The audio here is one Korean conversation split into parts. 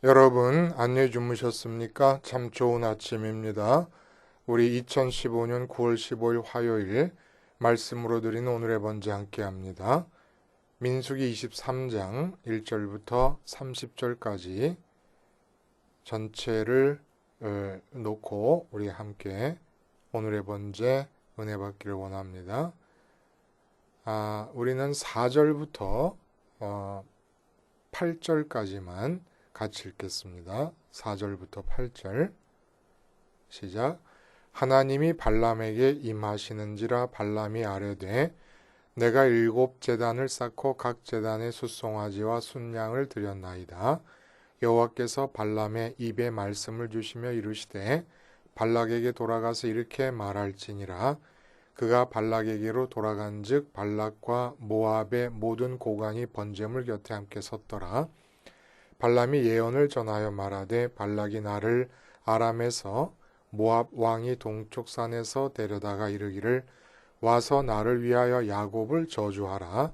여러분, 안녕히 주무셨습니까? 참 좋은 아침입니다. 우리 2015년 9월 15일 화요일 말씀으로 드리는 오늘의 번제 함께 합니다. 민수기 23장 1절부터 30절까지 전체를 놓고 우리 함께 오늘의 번제 은혜 받기를 원합니다. 우리는 4절부터 8절까지만 같이 읽겠습니다. 4절부터 8절 시작. 하나님이 발람에게 임하시는지라 발람이 아뢰되 내가 7제단을 쌓고 각 제단에 숫송아지와 순양을 드렸나이다. 여호와께서 발람의 입에 말씀을 주시며 이르시되 발락에게 돌아가서 이렇게 말할지니라. 그가 발락에게로 돌아간즉 발락과 모압의 모든 고관이 번제물 곁에 함께 섰더라. 발람이 예언을 전하여 말하되 발락이 나를 아람에서 모압 왕이 동쪽 산에서 데려다가 이르기를 와서 나를 위하여 야곱을 저주하라.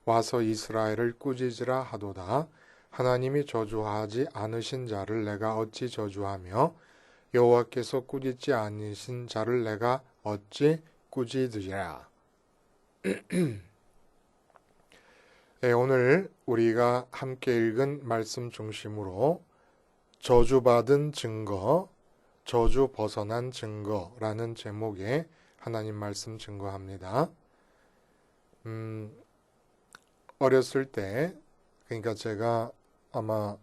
와서 이스라엘을 꾸짖으라 하도다. 하나님이 저주하지 않으신 자를 내가 어찌 저주하며 여호와께서 꾸짖지 않으신 자를 내가 어찌 꾸짖으랴. 네, 오늘 우리가 함께 읽은 말씀 중심으로 저주받은 증거, 저주 벗어난 증거라는 제목의 하나님 말씀 증거합니다. 어렸을 때, 그러니까 제가 아마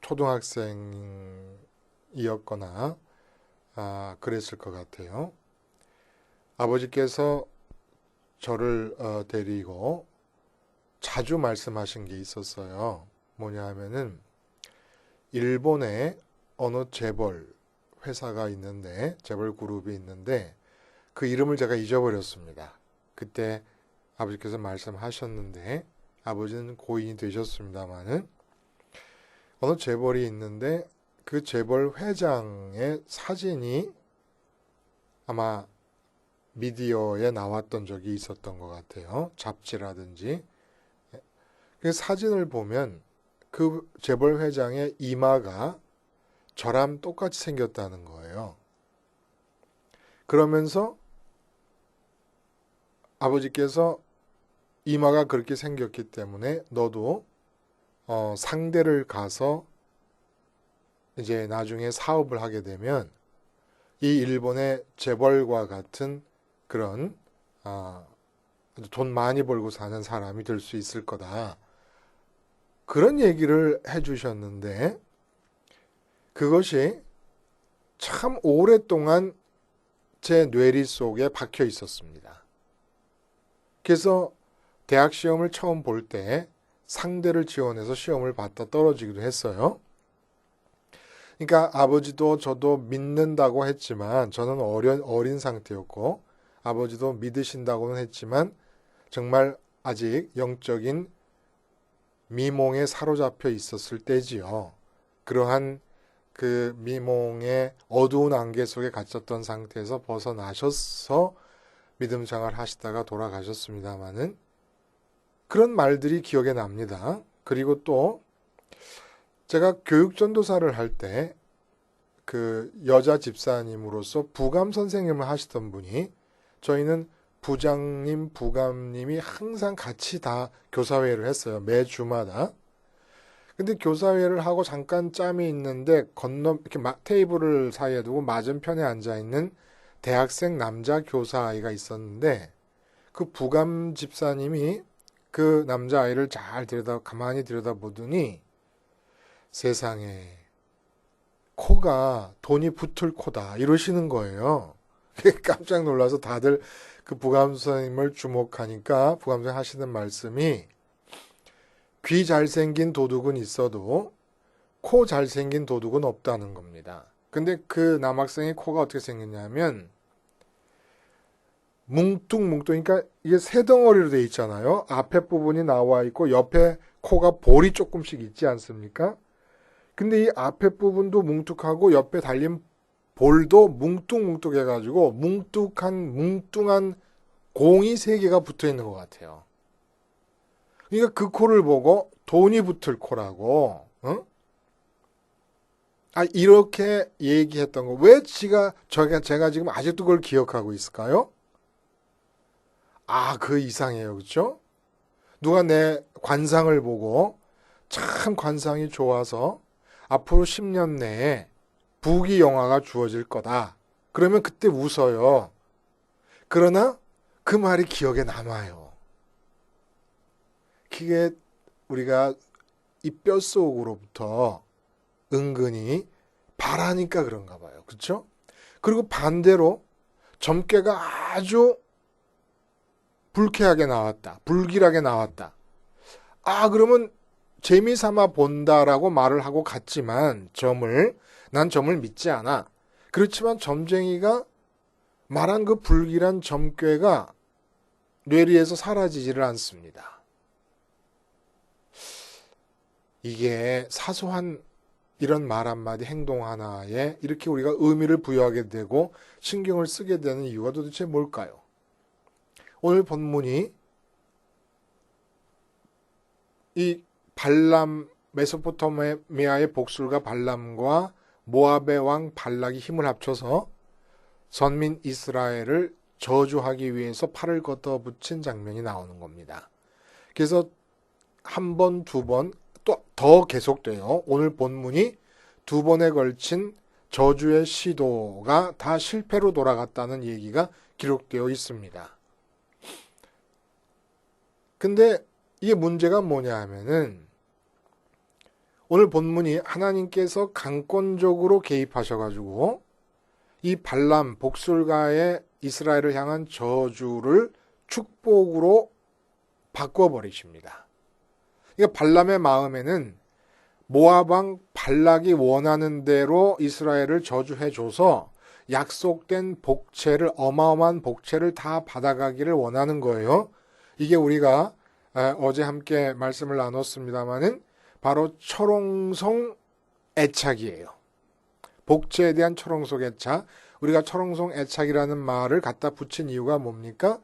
초등학생이었거나 그랬을 것 같아요. 아버지께서 저를 데리고 자주 말씀하신 게 있었어요. 뭐냐 하면은 일본에 어느 재벌 회사가 있는데, 재벌 그룹이 있는데 그 이름을 제가 잊어버렸습니다. 그때 아버지께서 말씀하셨는데 아버지는 고인이 되셨습니다만은 어느 재벌이 있는데 그 재벌 회장의 사진이 아마 미디어에 나왔던 적이 있었던 것 같아요. 잡지라든지. 그 사진을 보면 그 재벌 회장의 이마가 저랑 똑같이 생겼다는 거예요. 그러면서 아버지께서 이마가 그렇게 생겼기 때문에 너도 상대를 가서 이제 나중에 사업을 하게 되면 이 일본의 재벌과 같은 그런 돈 많이 벌고 사는 사람이 될 수 있을 거다. 그런 얘기를 해주셨는데 그것이 참 오랫동안 제 뇌리 속에 박혀 있었습니다. 그래서 대학 시험을 처음 볼 때 상대를 지원해서 시험을 봤다 떨어지기도 했어요. 그러니까 아버지도 저도 믿는다고 했지만 저는 어린 상태였고 아버지도 믿으신다고는 했지만 정말 아직 영적인 미몽에 사로잡혀 있었을 때지요. 그러한 그 미몽의 어두운 안개 속에 갇혔던 상태에서 벗어나셔서 믿음 생활 하시다가 돌아가셨습니다마는 그런 말들이 기억에 납니다. 그리고 또 제가 교육전도사를 할 때 그 여자 집사님으로서 부감 선생님을 하시던 분이 저희는 부장님, 부감님이 항상 같이 다 교사회를 했어요. 매주마다. 근데 교사회를 하고 잠깐 짬이 있는데 이렇게 테이블을 사이에 두고 맞은편에 앉아있는 대학생 남자 교사아이가 있었는데 그 부감 집사님이 그 남자아이를 가만히 들여다보더니 세상에 코가 돈이 붙을 코다 이러시는 거예요. 깜짝 놀라서 다들 그 부감선생님을 주목하니까 부감선생님 하시는 말씀이 귀 잘생긴 도둑은 있어도 코 잘생긴 도둑은 없다는 겁니다. 근데 그 남학생의 코가 어떻게 생겼냐면 뭉뚱뭉뚱, 그러니까 이게 세 덩어리로 돼 있잖아요. 앞에 부분이 나와 있고 옆에 코가 볼이 조금씩 있지 않습니까? 근데 이 앞에 부분도 뭉툭하고 옆에 달린 볼도 뭉뚱뭉뚱해가지고 뭉뚱한 공이 세 개가 붙어 있는 것 같아요. 그러니까 그 코를 보고 돈이 붙을 코라고, 이렇게 얘기했던 거. 왜 제가 지금 아직도 그걸 기억하고 있을까요? 그 이상해요. 그렇죠? 누가 내 관상을 보고 참 관상이 좋아서 앞으로 10년 내에 부귀 영화가 주어질 거다. 그러면 그때 웃어요. 그러나 그 말이 기억에 남아요. 그게 우리가 이 뼛속으로부터 은근히 바라니까 그런가 봐요. 그렇죠? 그리고 반대로 점괘가 아주 불쾌하게 나왔다. 불길하게 나왔다. 그러면 재미삼아 본다라고 말을 하고 갔지만 난 점을 믿지 않아. 그렇지만 점쟁이가 말한 그 불길한 점괘가 뇌리에서 사라지지를 않습니다. 이게 사소한 이런 말 한마디, 행동 하나에 이렇게 우리가 의미를 부여하게 되고 신경을 쓰게 되는 이유가 도대체 뭘까요? 오늘 본문이 이 메소포타미아의 복술가 발람과 모압의 왕 발락이 힘을 합쳐서 선민 이스라엘을 저주하기 위해서 팔을 걷어붙인 장면이 나오는 겁니다. 그래서 한 번, 두 번, 또 더 계속돼요. 오늘 본문이 두 번에 걸친 저주의 시도가 다 실패로 돌아갔다는 얘기가 기록되어 있습니다. 근데 이게 문제가 뭐냐 하면은 오늘 본문이 하나님께서 강권적으로 개입하셔가지고 이 발람 복술가의 이스라엘을 향한 저주를 축복으로 바꿔버리십니다. 그러니까 발람의 마음에는 모압 왕 발락이 원하는 대로 이스라엘을 저주해줘서 약속된 복채를, 어마어마한 복채를 다 받아가기를 원하는 거예요. 이게 우리가 어제 함께 말씀을 나눴습니다마는 바로 철옹성 애착이에요. 복채에 대한 철옹성 애착. 우리가 철옹성 애착이라는 말을 갖다 붙인 이유가 뭡니까?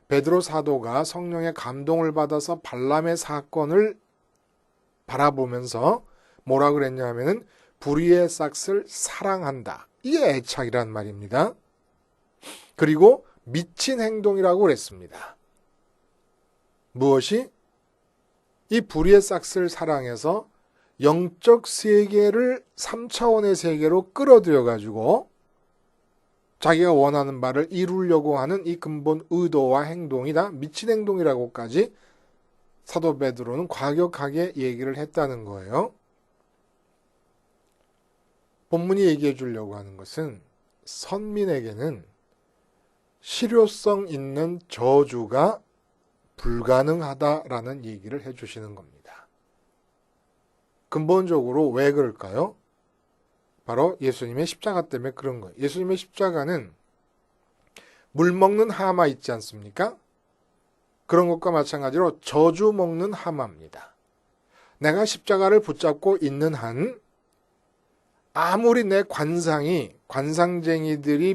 베드로 사도가 성령의 감동을 받아서 발람의 사건을 바라보면서 뭐라 그랬냐 하면은 불의의 싹을 사랑한다. 이게 애착이란 말입니다. 그리고 미친 행동이라고 그랬습니다. 무엇이? 이 불의의 싹을 사랑해서 영적 세계를 3차원의 세계로 끌어들여 가지고 자기가 원하는 바를 이루려고 하는 이 근본 의도와 행동이 다 미친 행동이라고까지 사도 베드로는 과격하게 얘기를 했다는 거예요. 본문이 얘기해 주려고 하는 것은 선민에게는 실효성 있는 저주가 불가능하다라는 얘기를 해주시는 겁니다. 근본적으로 왜 그럴까요? 바로 예수님의 십자가 때문에 그런 거예요. 예수님의 십자가는 물 먹는 하마 있지 않습니까? 그런 것과 마찬가지로 저주 먹는 하마입니다. 내가 십자가를 붙잡고 있는 한 아무리 내 관상쟁이들이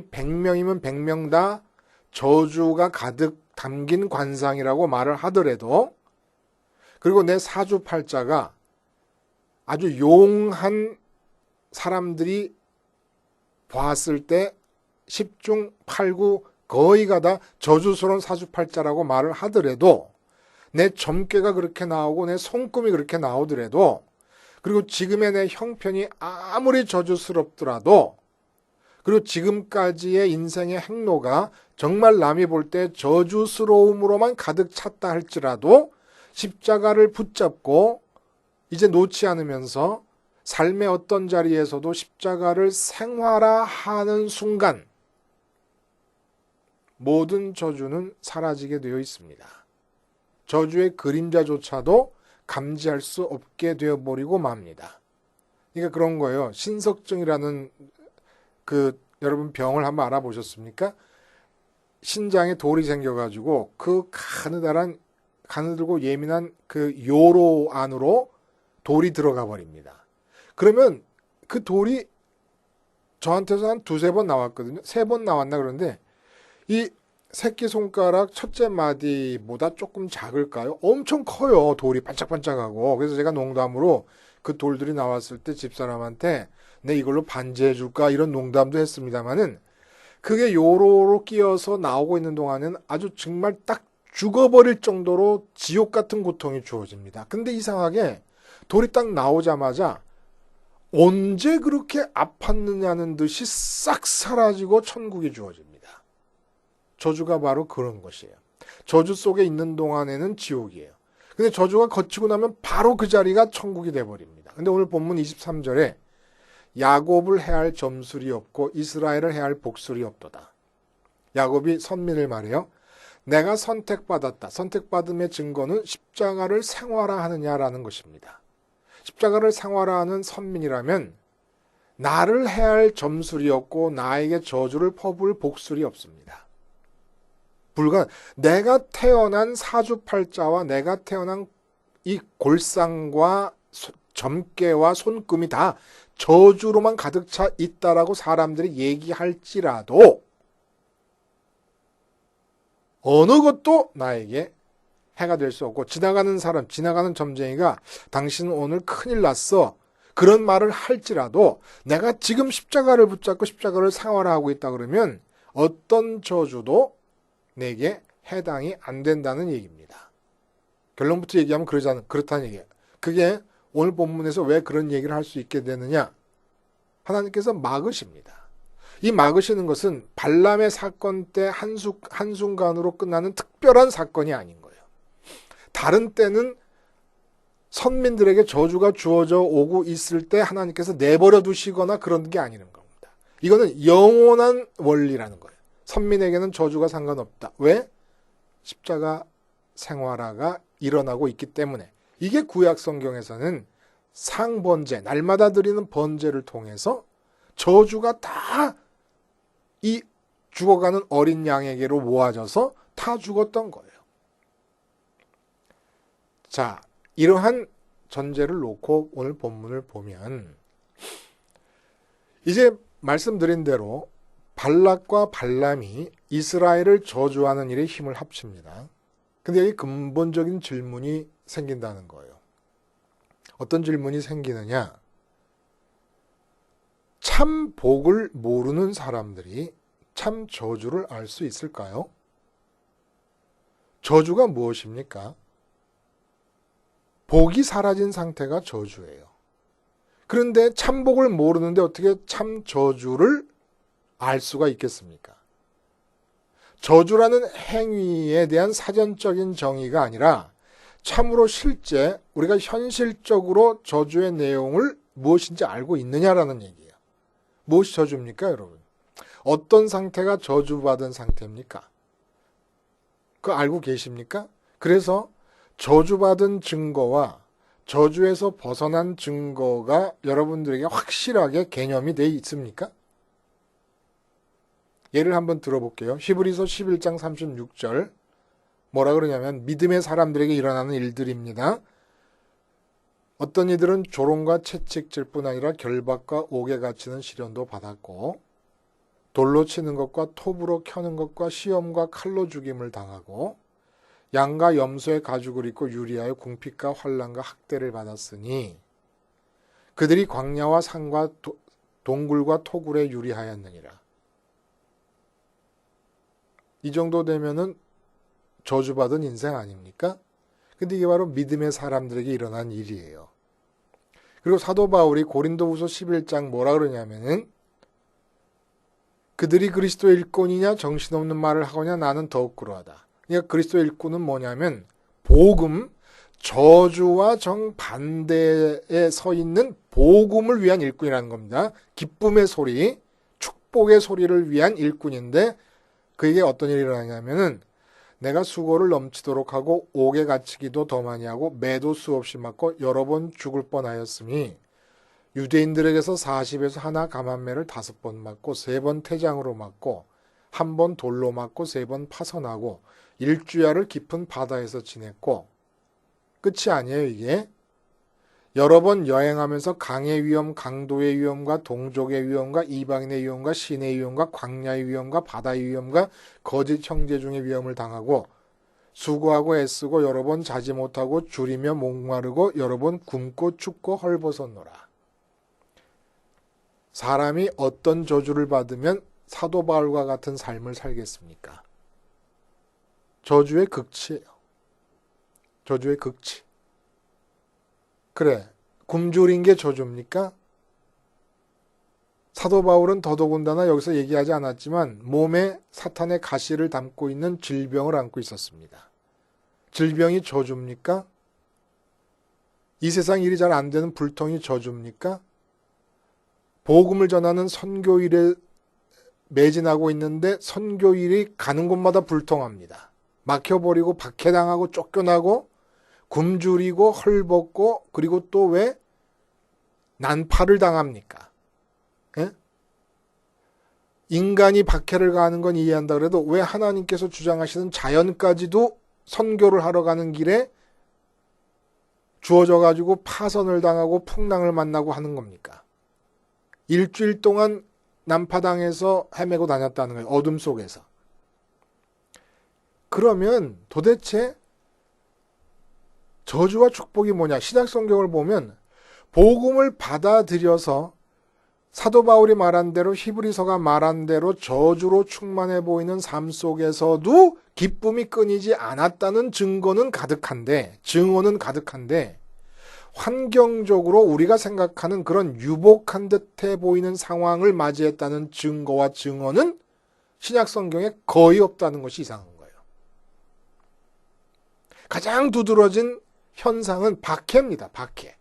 100명이면 100명 다 저주가 가득 담긴 관상이라고 말을 하더라도, 그리고 내 사주팔자가 아주 용한 사람들이 봤을 때 10중 8구 거의가 다 저주스러운 사주팔자라고 말을 하더라도, 내 점괘가 그렇게 나오고 내 손금이 그렇게 나오더라도, 그리고 지금의 내 형편이 아무리 저주스럽더라도, 그리고 지금까지의 인생의 행로가 정말 남이 볼 때 저주스러움으로만 가득 찼다 할지라도 십자가를 붙잡고 이제 놓지 않으면서 삶의 어떤 자리에서도 십자가를 생활화하는 순간 모든 저주는 사라지게 되어 있습니다. 저주의 그림자조차도 감지할 수 없게 되어버리고 맙니다. 그러니까 그런 거예요. 신석증이라는 여러분 병을 한번 알아보셨습니까? 신장에 돌이 생겨가지고 그 가느들고 예민한 그 요로 안으로 돌이 들어가 버립니다. 그러면 그 돌이 저한테서 한 두세 번 나왔거든요. 세 번 나왔나 그런데 이 새끼손가락 첫째 마디보다 조금 작을까요? 엄청 커요. 돌이 반짝반짝하고. 그래서 제가 농담으로 그 돌들이 나왔을 때 집사람한테 내 이걸로 반지해 줄까 이런 농담도 했습니다마는 그게 요로로 끼어서 나오고 있는 동안은 아주 정말 딱 죽어버릴 정도로 지옥 같은 고통이 주어집니다. 근데 이상하게 돌이 딱 나오자마자 언제 그렇게 아팠느냐는 듯이 싹 사라지고 천국이 주어집니다. 저주가 바로 그런 것이에요. 저주 속에 있는 동안에는 지옥이에요. 근데 저주가 거치고 나면 바로 그 자리가 천국이 돼버립니다. 근데 오늘 본문 23절에 야곱을 해할 점술이 없고 이스라엘을 해할 복술이 없도다. 야곱이 선민을 말해요. 내가 선택받았다. 선택받음의 증거는 십자가를 생활화하느냐라는 것입니다. 십자가를 생활화하는 선민이라면 나를 해할 점술이 없고 나에게 저주를 퍼부을 복술이 없습니다. 불과 내가 태어난 사주팔자와 내가 태어난 이 골상과 점괘와 손금이 다 저주로만 가득 차 있다라고 사람들이 얘기할지라도 어느 것도 나에게 해가 될 수 없고 지나가는 사람, 지나가는 점쟁이가 당신은 오늘 큰일 났어. 그런 말을 할지라도 내가 지금 십자가를 붙잡고 십자가를 생활하고 있다 그러면 어떤 저주도 내게 해당이 안 된다는 얘기입니다. 결론부터 얘기하면 그렇다는 얘기예요. 그게 오늘 본문에서 왜 그런 얘기를 할 수 있게 되느냐? 하나님께서 막으십니다. 이 막으시는 것은 발람의 사건 때 한순간으로 끝나는 특별한 사건이 아닌 거예요. 다른 때는 선민들에게 저주가 주어져 오고 있을 때 하나님께서 내버려 두시거나 그런 게 아니는 겁니다. 이거는 영원한 원리라는 거예요. 선민에게는 저주가 상관없다. 왜? 십자가 생활화가 일어나고 있기 때문에. 이게 구약 성경에서는 상번제, 날마다 드리는 번제를 통해서 저주가 다 이 죽어가는 어린 양에게로 모아져서 다 죽었던 거예요. 자, 이러한 전제를 놓고 오늘 본문을 보면 이제 말씀드린 대로 발락과 발람이 이스라엘을 저주하는 일에 힘을 합칩니다. 근데 여기 근본적인 질문이 생긴다는 거예요. 어떤 질문이 생기느냐? 참 복을 모르는 사람들이 참 저주를 알 수 있을까요? 저주가 무엇입니까? 복이 사라진 상태가 저주예요. 그런데 참 복을 모르는데 어떻게 참 저주를 알 수가 있겠습니까? 저주라는 행위에 대한 사전적인 정의가 아니라 참으로 실제 우리가 현실적으로 저주의 내용을 무엇인지 알고 있느냐라는 얘기예요. 무엇이 저주입니까, 여러분? 어떤 상태가 저주받은 상태입니까? 그거 알고 계십니까? 그래서 저주받은 증거와 저주에서 벗어난 증거가 여러분들에게 확실하게 개념이 돼 있습니까? 예를 한번 들어볼게요. 히브리서 11장 36절 뭐라 그러냐면 믿음의 사람들에게 일어나는 일들입니다. 어떤 이들은 조롱과 채찍질 뿐 아니라 결박과 옥에 갇히는 시련도 받았고 돌로 치는 것과 톱으로 켜는 것과 시험과 칼로 죽임을 당하고 양과 염소의 가죽을 입고 유리하여 궁핍과 환난과 학대를 받았으니 그들이 광야와 산과 동굴과 토굴에 유리하였느니라. 이 정도 되면은 저주받은 인생 아닙니까? 근데 이게 바로 믿음의 사람들에게 일어난 일이에요. 그리고 사도 바울이 고린도후서 11장 뭐라 그러냐면은 그들이 그리스도의 일꾼이냐 정신없는 말을 하거냐 나는 더욱 그러하다. 그러니까 그리스도의 일꾼은 뭐냐면 복음, 저주와 정반대에 서 있는 복음을 위한 일꾼이라는 겁니다. 기쁨의 소리, 축복의 소리를 위한 일꾼인데 그에게 어떤 일이 일어나냐면은 내가 수고를 넘치도록 하고 옥에 갇히기도 더 많이 하고 매도 수없이 맞고 여러 번 죽을 뻔하였으니 유대인들에게서 40에서 하나 감한매를 5번 맞고 3번 태장으로 맞고 1번 돌로 맞고 3번 파선하고 일주야를 깊은 바다에서 지냈고 끝이 아니에요 이게. 여러 번 여행하면서 강의 위험, 강도의 위험과 동족의 위험과 이방인의 위험과 신의 위험과 광야의 위험과 바다의 위험과 거짓 형제 중의 위험을 당하고 수고하고 애쓰고 여러 번 자지 못하고 줄이며 목마르고 여러 번 굶고 춥고 헐벗었노라. 사람이 어떤 저주를 받으면 사도 바울과 같은 삶을 살겠습니까? 저주의 극치예요. 저주의 극치. 그래, 굶주린 게 저주입니까? 사도 바울은 더더군다나 여기서 얘기하지 않았지만 몸에 사탄의 가시를 담고 있는 질병을 안고 있었습니다. 질병이 저주입니까? 이 세상 일이 잘 안 되는 불통이 저주입니까? 복음을 전하는 선교일에 매진하고 있는데 선교일이 가는 곳마다 불통합니다. 막혀버리고 박해당하고 쫓겨나고 굶주리고 헐벗고 그리고 또 왜 난파를 당합니까? 예? 인간이 박해를 가하는 건 이해한다 그래도 왜 하나님께서 주장하시는 자연까지도 선교를 하러 가는 길에 주어져 가지고 파선을 당하고 풍랑을 만나고 하는 겁니까? 일주일 동안 난파당해서 헤매고 다녔다는 거예요. 어둠 속에서. 그러면 도대체 저주와 축복이 뭐냐? 신약 성경을 보면 복음을 받아들여서 사도 바울이 말한 대로 히브리서가 말한 대로 저주로 충만해 보이는 삶 속에서도 기쁨이 끊이지 않았다는 증언은 가득한데 환경적으로 우리가 생각하는 그런 유복한 듯해 보이는 상황을 맞이했다는 증거와 증언은 신약 성경에 거의 없다는 것이 이상한 거예요. 가장 두드러진 현상은 박해입니다. 박해.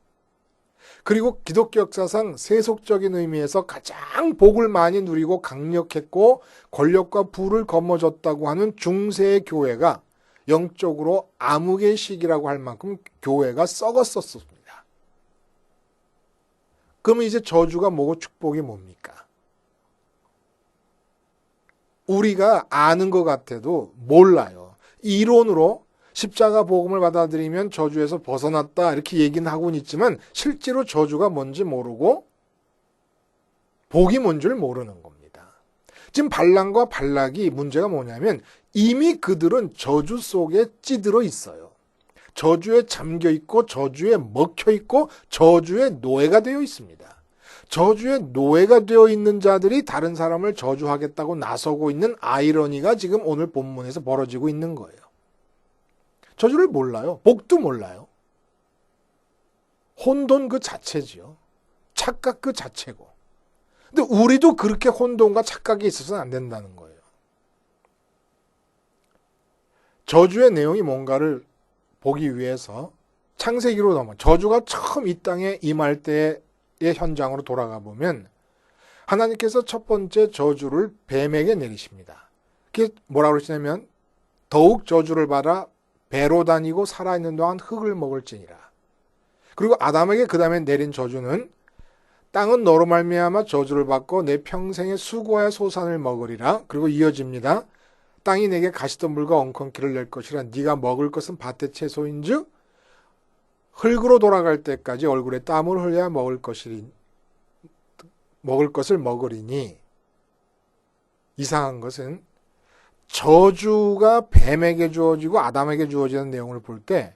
그리고 기독교 역사상 세속적인 의미에서 가장 복을 많이 누리고 강력했고 권력과 부를 거머쥐었다고 하는 중세의 교회가 영적으로 암흑의 시기라고 할 만큼 교회가 썩었었습니다. 그러면 이제 저주가 뭐고 축복이 뭡니까? 우리가 아는 것 같아도 몰라요. 이론으로 십자가 복음을 받아들이면 저주에서 벗어났다 이렇게 얘기는 하고는 있지만 실제로 저주가 뭔지 모르고 복이 뭔 줄 모르는 겁니다. 지금 발람과 발락이 문제가 뭐냐면 이미 그들은 저주 속에 찌들어 있어요. 저주에 잠겨 있고 저주에 먹혀 있고 저주의 노예가 되어 있습니다. 저주의 노예가 되어 있는 자들이 다른 사람을 저주하겠다고 나서고 있는 아이러니가 지금 오늘 본문에서 벌어지고 있는 거예요. 저주를 몰라요. 복도 몰라요. 혼돈 그 자체지요. 착각 그 자체고. 근데 우리도 그렇게 혼돈과 착각이 있어서는 안 된다는 거예요. 저주의 내용이 뭔가를 보기 위해서 창세기로 넘어 저주가 처음 이 땅에 임할 때의 현장으로 돌아가 보면 하나님께서 첫 번째 저주를 뱀에게 내리십니다. 그게 뭐라고 그러시냐면 더욱 저주를 받아 배로 다니고 살아있는 동안 흙을 먹을지니라. 그리고 아담에게 그 다음에 내린 저주는 땅은 너로 말미암아 저주를 받고 내 평생의 수고와 소산을 먹으리라. 그리고 이어집니다. 땅이 내게 가시덤불과 엉겅퀴를 낼 것이라. 네가 먹을 것은 밭의 채소인즉 흙으로 돌아갈 때까지 얼굴에 땀을 흘려야 먹을 것을 먹으리니. 이상한 것은 저주가 뱀에게 주어지고 아담에게 주어지는 내용을 볼 때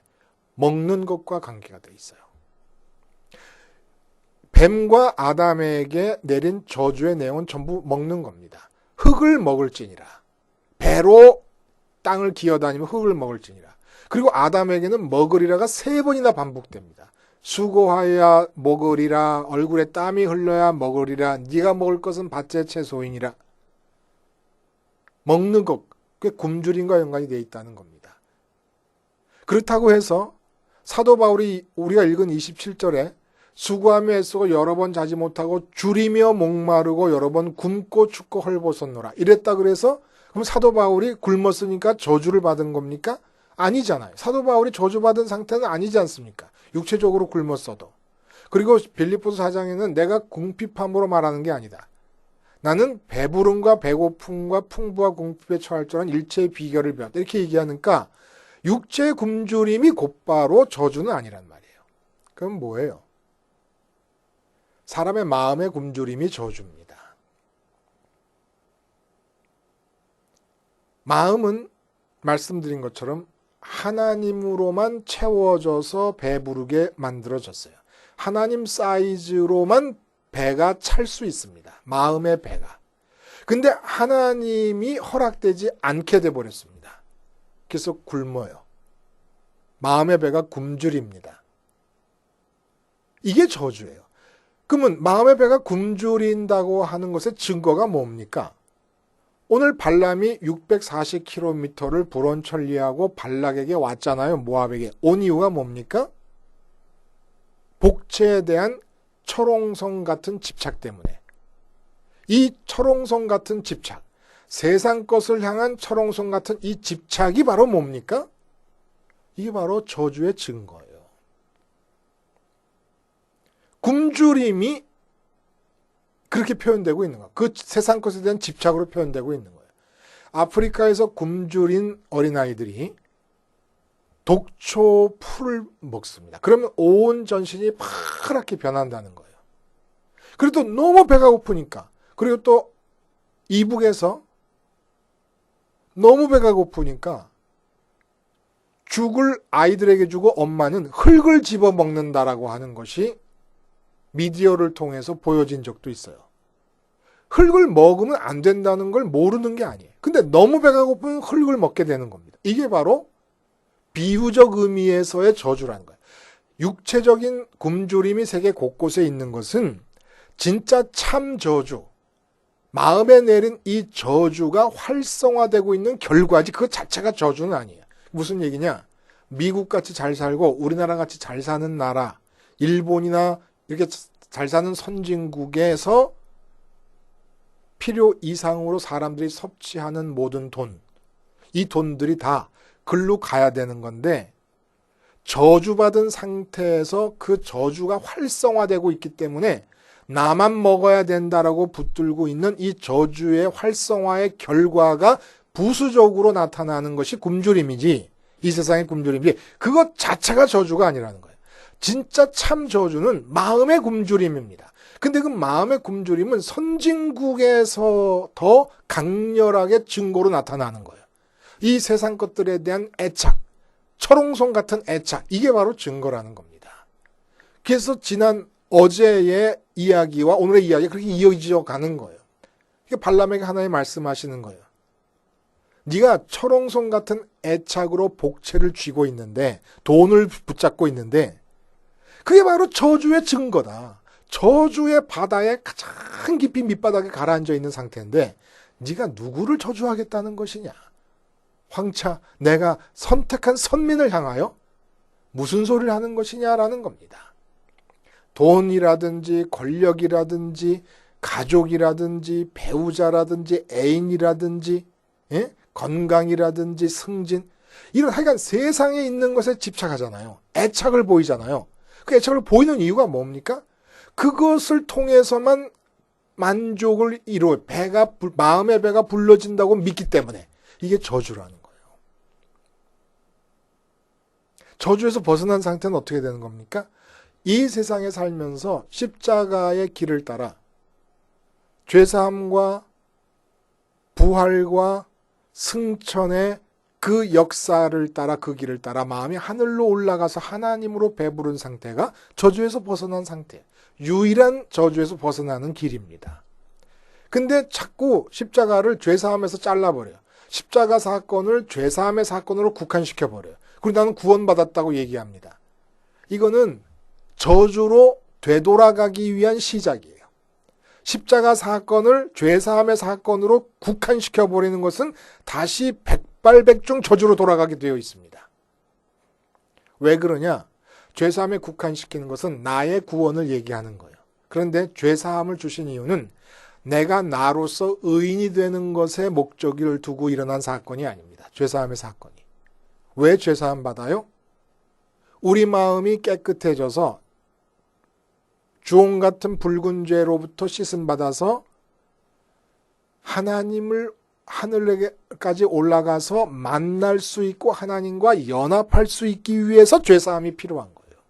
먹는 것과 관계가 돼 있어요. 뱀과 아담에게 내린 저주의 내용은 전부 먹는 겁니다. 흙을 먹을지니라. 배로 땅을 기어다니며 흙을 먹을지니라. 그리고 아담에게는 먹으리라가 3번이나 반복됩니다. 수고하여야 먹으리라. 얼굴에 땀이 흘러야 먹으리라. 네가 먹을 것은 밭의 채소이니라. 먹는 것, 그게 굶주림과 연관이 되어 있다는 겁니다. 그렇다고 해서 사도 바울이 우리가 읽은 27절에 수고하며 애쓰고 여러 번 자지 못하고 줄이며 목마르고 여러 번 굶고 춥고 헐벗었노라. 이랬다 그래서 그럼 사도 바울이 굶었으니까 저주를 받은 겁니까? 아니잖아요. 사도 바울이 저주받은 상태는 아니지 않습니까? 육체적으로 굶었어도. 그리고 빌립보서 4장에는 내가 궁핍함으로 말하는 게 아니다. 나는 배부름과 배고픔과 풍부와 궁핍에 처할 줄은 일체의 비결을 배웠다. 이렇게 얘기하니까 육체의 굶주림이 곧바로 저주는 아니란 말이에요. 그럼 뭐예요? 사람의 마음의 굶주림이 저주입니다. 마음은 말씀드린 것처럼 하나님으로만 채워져서 배부르게 만들어졌어요. 하나님 사이즈로만 배가 찰 수 있습니다. 마음의 배가. 근데 하나님이 허락되지 않게 돼버렸습니다. 그래서 굶어요. 마음의 배가 굶주립니다. 이게 저주예요. 그러면 마음의 배가 굶주린다고 하는 것의 증거가 뭡니까? 오늘 발람이 640km를 불온천리하고 발락에게 왔잖아요. 모압에게. 온 이유가 뭡니까? 복채에 대한 철옹성 같은 집착 때문에. 이 철옹성 같은 집착, 세상 것을 향한 철옹성 같은 이 집착이 바로 뭡니까? 이게 바로 저주의 증거예요. 굶주림이 그렇게 표현되고 있는 거예요. 그 세상 것에 대한 집착으로 표현되고 있는 거예요. 아프리카에서 굶주린 어린아이들이 독초 풀을 먹습니다. 그러면 온 전신이 파랗게 변한다는 거예요. 그리고 또 너무 배가 고프니까, 그리고 또 이북에서 너무 배가 고프니까 죽을 아이들에게 주고 엄마는 흙을 집어 먹는다라고 하는 것이 미디어를 통해서 보여진 적도 있어요. 흙을 먹으면 안 된다는 걸 모르는 게 아니에요. 근데 너무 배가 고프면 흙을 먹게 되는 겁니다. 이게 바로 비유적 의미에서의 저주라는 거예요. 육체적인 굶주림이 세계 곳곳에 있는 것은 진짜 참 저주, 마음에 내린 이 저주가 활성화되고 있는 결과지 그 자체가 저주는 아니에요. 무슨 얘기냐? 미국같이 잘 살고 우리나라같이 잘 사는 나라, 일본이나 이렇게 잘 사는 선진국에서 필요 이상으로 사람들이 섭취하는 모든 돈, 이 돈들이 다 글로 가야 되는 건데 저주받은 상태에서 그 저주가 활성화되고 있기 때문에 나만 먹어야 된다라고 붙들고 있는 이 저주의 활성화의 결과가 부수적으로 나타나는 것이 굶주림이지, 이 세상의 굶주림이지, 그것 자체가 저주가 아니라는 거예요. 진짜 참 저주는 마음의 굶주림입니다. 근데 그 마음의 굶주림은 선진국에서 더 강렬하게 증거로 나타나는 거예요. 이 세상 것들에 대한 애착, 철옹성 같은 애착, 이게 바로 증거라는 겁니다. 그래서 지난 어제의 이야기와 오늘의 이야기가 그렇게 이어져 가는 거예요. 이게 발람에게 하나님 말씀하시는 거예요. 네가 철옹성 같은 애착으로 복채를 쥐고 있는데, 돈을 붙잡고 있는데, 그게 바로 저주의 증거다. 저주의 바다에 가장 깊이 밑바닥에 가라앉아 있는 상태인데 네가 누구를 저주하겠다는 것이냐? 황차 내가 선택한 선민을 향하여 무슨 소리를 하는 것이냐라는 겁니다. 돈이라든지 권력이라든지 가족이라든지 배우자라든지 애인이라든지 건강이라든지 승진, 이런 하여간 세상에 있는 것에 집착하잖아요. 애착을 보이잖아요. 그 애착을 보이는 이유가 뭡니까? 그것을 통해서만 만족을 이루어 마음의 배가 불러진다고 믿기 때문에 이게 저주라는 거예요. 저주에서 벗어난 상태는 어떻게 되는 겁니까? 이 세상에 살면서 십자가의 길을 따라 죄사함과 부활과 승천의 그 역사를 따라, 그 길을 따라 마음이 하늘로 올라가서 하나님으로 배부른 상태가 저주에서 벗어난 상태, 유일한 저주에서 벗어나는 길입니다. 근데 자꾸 십자가를 죄사함에서 잘라버려요. 십자가 사건을 죄사함의 사건으로 국한시켜버려요. 그리고 나는 구원받았다고 얘기합니다. 이거는 저주로 되돌아가기 위한 시작이에요. 십자가 사건을 죄사함의 사건으로 국한시켜버리는 것은 다시 백발백중 저주로 돌아가게 되어 있습니다. 왜 그러냐? 죄사함에 국한시키는 것은 나의 구원을 얘기하는 거예요. 그런데 죄사함을 주신 이유는 내가 나로서 의인이 되는 것에 목적을 두고 일어난 사건이 아닙니다. 죄사함의 사건이. 왜 죄사함 받아요? 우리 마음이 깨끗해져서 주홍 같은 붉은 죄로부터 씻음 받아서 하나님을 하늘에까지 올라가서 만날 수 있고 하나님과 연합할 수 있기 위해서 죄사함이 필요한 거예요.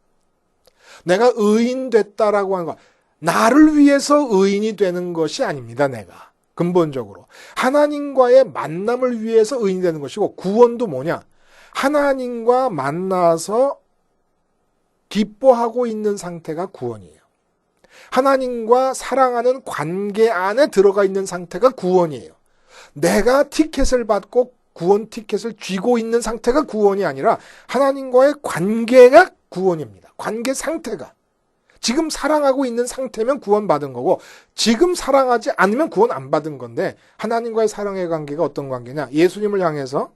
내가 의인 됐다라고 하는 거, 나를 위해서 의인이 되는 것이 아닙니다. 내가 근본적으로 하나님과의 만남을 위해서 의인이 되는 것이고, 구원도 뭐냐? 하나님과 만나서 기뻐하고 있는 상태가 구원이에요. 하나님과 사랑하는 관계 안에 들어가 있는 상태가 구원이에요. 내가 티켓을 받고 구원 티켓을 쥐고 있는 상태가 구원이 아니라 하나님과의 관계가 구원입니다. 관계 상태가. 지금 사랑하고 있는 상태면 구원받은 거고 지금 사랑하지 않으면 구원 안 받은 건데 하나님과의 사랑의 관계가 어떤 관계냐? 예수님을 향해서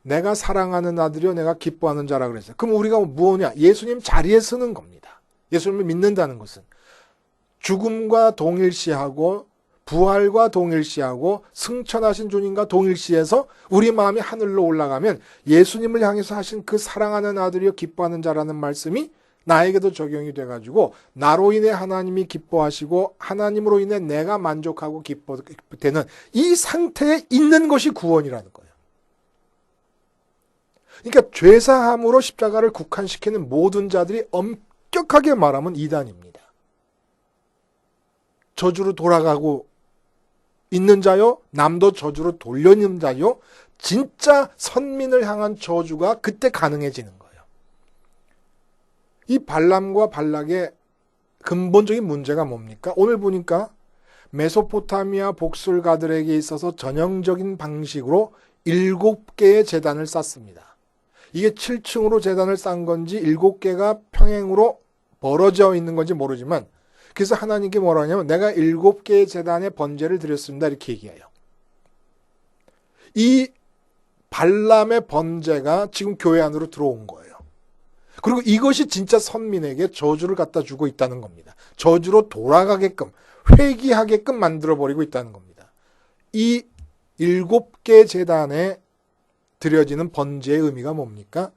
내가 사랑하는 아들이요 내가 기뻐하는 자라 그랬어요. 그럼 우리가 뭐냐? 예수님 자리에 서는 겁니다. 예수님을 믿는다는 것은 죽음과 동일시하고 부활과 동일시하고 승천하신 주님과 동일시해서 우리 마음이 하늘로 올라가면 예수님을 향해서 하신 그 사랑하는 아들이요 기뻐하는 자라는 말씀이 나에게도 적용이 돼가지고 나로 인해 하나님이 기뻐하시고 하나님으로 인해 내가 만족하고 기뻐되는 이 상태에 있는 것이 구원이라는 거예요. 그러니까 죄사함으로 십자가를 국한시키는 모든 자들이 엄격하게 말하면 이단입니다. 저주로 돌아가고 있는 자요, 남도 저주로 돌려는 자요, 진짜 선민을 향한 저주가 그때 가능해지는 거예요. 이 발람과 발락의 근본적인 문제가 뭡니까? 오늘 보니까 메소포타미아 복술가들에게 있어서 전형적인 방식으로 7개의 제단을 쌓습니다. 이게 7층으로 제단을 쌓은 건지 7개가 평행으로 벌어져 있는 건지 모르지만 그래서 하나님께 뭐라 하냐면 내가 7개의 제단에 번제를 드렸습니다. 이렇게 얘기해요. 이 발람의 번제가 지금 교회 안으로 들어온 거예요. 그리고 이것이 진짜 선민에게 저주를 갖다 주고 있다는 겁니다. 저주로 돌아가게끔 회귀하게끔 만들어버리고 있다는 겁니다. 이 7개 제단에 드려지는 번제의 의미가 뭡니까?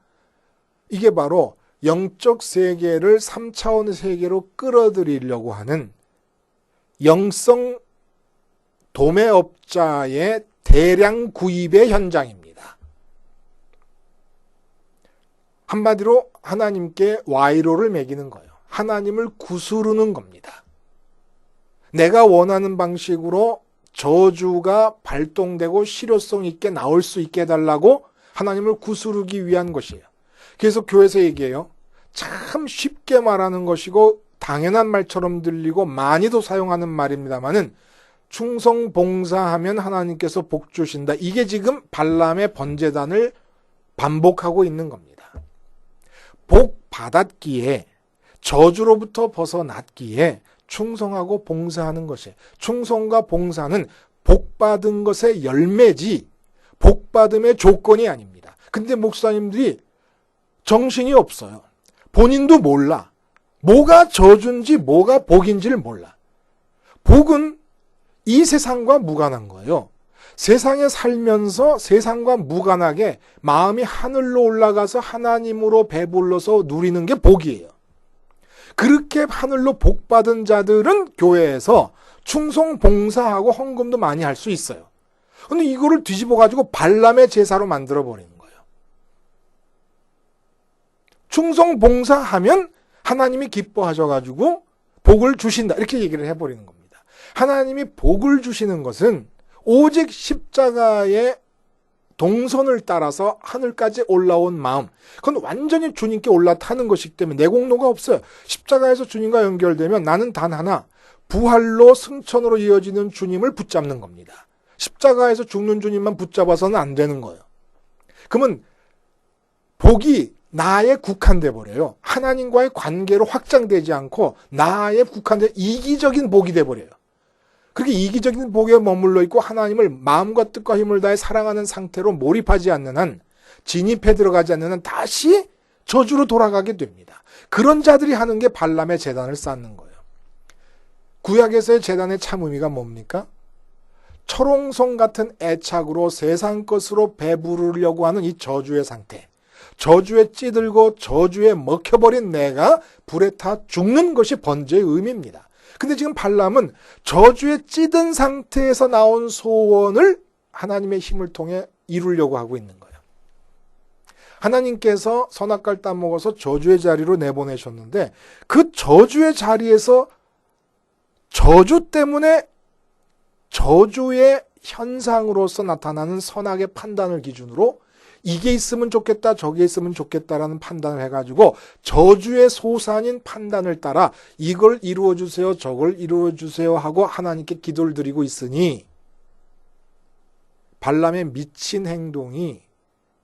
이게 바로 영적 세계를 3차원 세계로 끌어들이려고 하는 영성 도매업자의 대량 구입의 현장입니다. 한마디로 하나님께 와이로를 매기는 거예요. 하나님을 구스르는 겁니다. 내가 원하는 방식으로 저주가 발동되고 실효성 있게 나올 수 있게 해달라고 하나님을 구스르기 위한 것이에요. 그래서 교회에서 얘기해요. 참 쉽게 말하는 것이고 당연한 말처럼 들리고 많이도 사용하는 말입니다만은 충성 봉사하면 하나님께서 복 주신다. 이게 지금 발람의 번제단을 반복하고 있는 겁니다. 복 받았기에 저주로부터 벗어났기에 충성하고 봉사하는 것이에요. 충성과 봉사는 복 받은 것의 열매지 복 받음의 조건이 아닙니다. 근데 목사님들이 정신이 없어요. 본인도 몰라. 뭐가 저주인지 뭐가 복인지를 몰라. 복은 이 세상과 무관한 거예요. 세상에 살면서 세상과 무관하게 마음이 하늘로 올라가서 하나님으로 배불러서 누리는 게 복이에요. 그렇게 하늘로 복 받은 자들은 교회에서 충성 봉사하고 헌금도 많이 할 수 있어요. 근데 이거를 뒤집어 가지고 발람의 제사로 만들어 버리는 거예요. 충성 봉사하면 하나님이 기뻐하셔 가지고 복을 주신다. 이렇게 얘기를 해 버리는 겁니다. 하나님이 복을 주시는 것은 오직 십자가의 동선을 따라서 하늘까지 올라온 마음. 그건 완전히 주님께 올라타는 것이기 때문에 내공로가 없어요. 십자가에서 주님과 연결되면 나는 단 하나, 부활로 승천으로 이어지는 주님을 붙잡는 겁니다. 십자가에서 죽는 주님만 붙잡아서는 안 되는 거예요. 그러면 복이 나에 국한돼 버려요. 하나님과의 관계로 확장되지 않고 나에 국한돼 이기적인 복이 돼 버려요. 그렇게 이기적인 복에 머물러 있고 하나님을 마음과 뜻과 힘을 다해 사랑하는 상태로 몰입하지 않는 한, 진입해 들어가지 않는 한 다시 저주로 돌아가게 됩니다. 그런 자들이 하는 게 발람의 제단을 쌓는 거예요. 구약에서의 제단의 참 의미가 뭡니까? 철옹성 같은 애착으로 세상 것으로 배부르려고 하는 이 저주의 상태. 저주에 찌들고 저주에 먹혀버린 내가 불에 타 죽는 것이 번제의 의미입니다. 근데 지금 발람은 저주에 찌든 상태에서 나온 소원을 하나님의 힘을 통해 이루려고 하고 있는 거예요. 하나님께서 선악과를 따먹어서 저주의 자리로 내보내셨는데 그 저주의 자리에서 저주 때문에 저주의 현상으로서 나타나는 선악의 판단을 기준으로 이게 있으면 좋겠다, 저게 있으면 좋겠다라는 판단을 해가지고 저주의 소산인 판단을 따라 이걸 이루어주세요, 저걸 이루어주세요 하고 하나님께 기도를 드리고 있으니 발람의 미친 행동이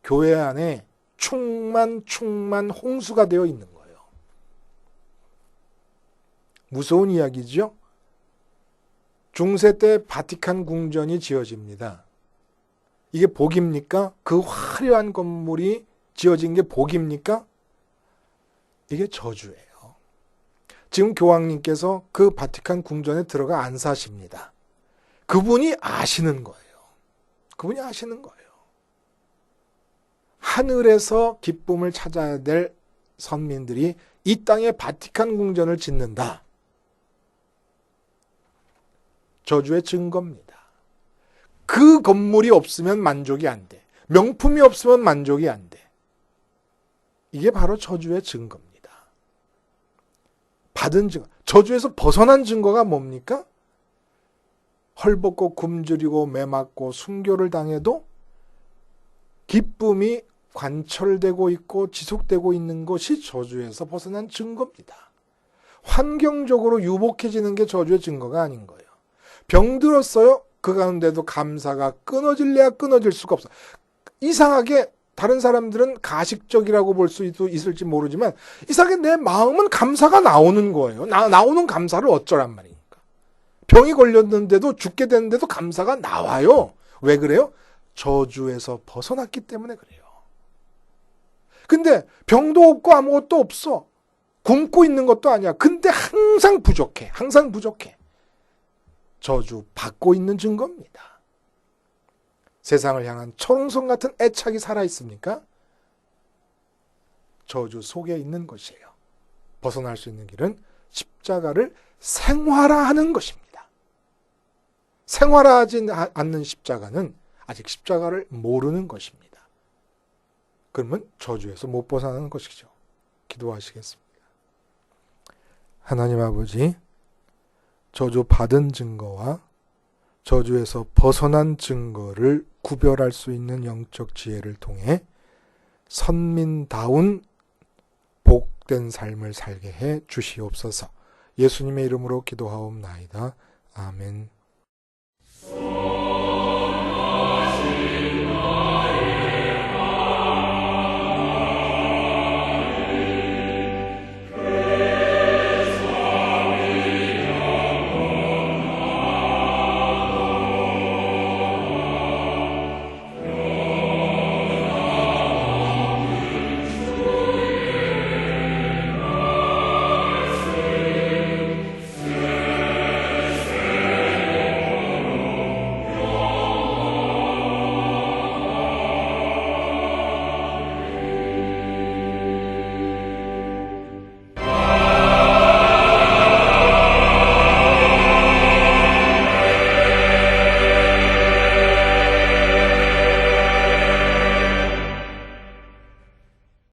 교회 안에 충만 홍수가 되어 있는 거예요. 무서운 이야기죠. 중세 때 바티칸 궁전이 지어집니다. 이게 복입니까? 그 화려한 건물이 지어진 게 복입니까? 이게 저주예요. 지금 교황님께서 그 바티칸 궁전에 들어가 안 사십니다. 그분이 아시는 거예요. 그분이 아시는 거예요. 하늘에서 기쁨을 찾아야 될 선민들이 이 땅에 바티칸 궁전을 짓는다. 저주의 증거입니다. 그 건물이 없으면 만족이 안 돼. 명품이 없으면 만족이 안 돼. 이게 바로 저주의 증거입니다. 받은 증거. 저주에서 벗어난 증거가 뭡니까? 헐벗고 굶주리고 매맞고 순교를 당해도 기쁨이 관철되고 있고 지속되고 있는 것이 저주에서 벗어난 증거입니다. 환경적으로 유복해지는 게 저주의 증거가 아닌 거예요. 병들었어요? 그 가운데도 감사가 끊어질래야 끊어질 수가 없어. 이상하게 다른 사람들은 가식적이라고 볼 수도 있을지 모르지만 이상하게 내 마음은 감사가 나오는 거예요. 나오는 감사를 어쩌란 말입니까? 병이 걸렸는데도 죽게 됐는데도 감사가 나와요. 왜 그래요? 저주에서 벗어났기 때문에 그래요. 근데 병도 없고 아무것도 없어. 굶고 있는 것도 아니야. 근데 항상 부족해. 항상 부족해. 저주 받고 있는 증거입니다. 세상을 향한 철옹성 같은 애착이 살아있습니까? 저주 속에 있는 것이에요. 벗어날 수 있는 길은 십자가를 생활화하는 것입니다. 생활화하지 않는 십자가는 아직 십자가를 모르는 것입니다. 그러면 저주에서 못 벗어나는 것이죠. 기도하시겠습니다. 하나님 아버지, 저주 받은 증거와 저주에서 벗어난 증거를 구별할 수 있는 영적 지혜를 통해 선민다운 복된 삶을 살게 해 주시옵소서. 예수님의 이름으로 기도하옵나이다. 아멘.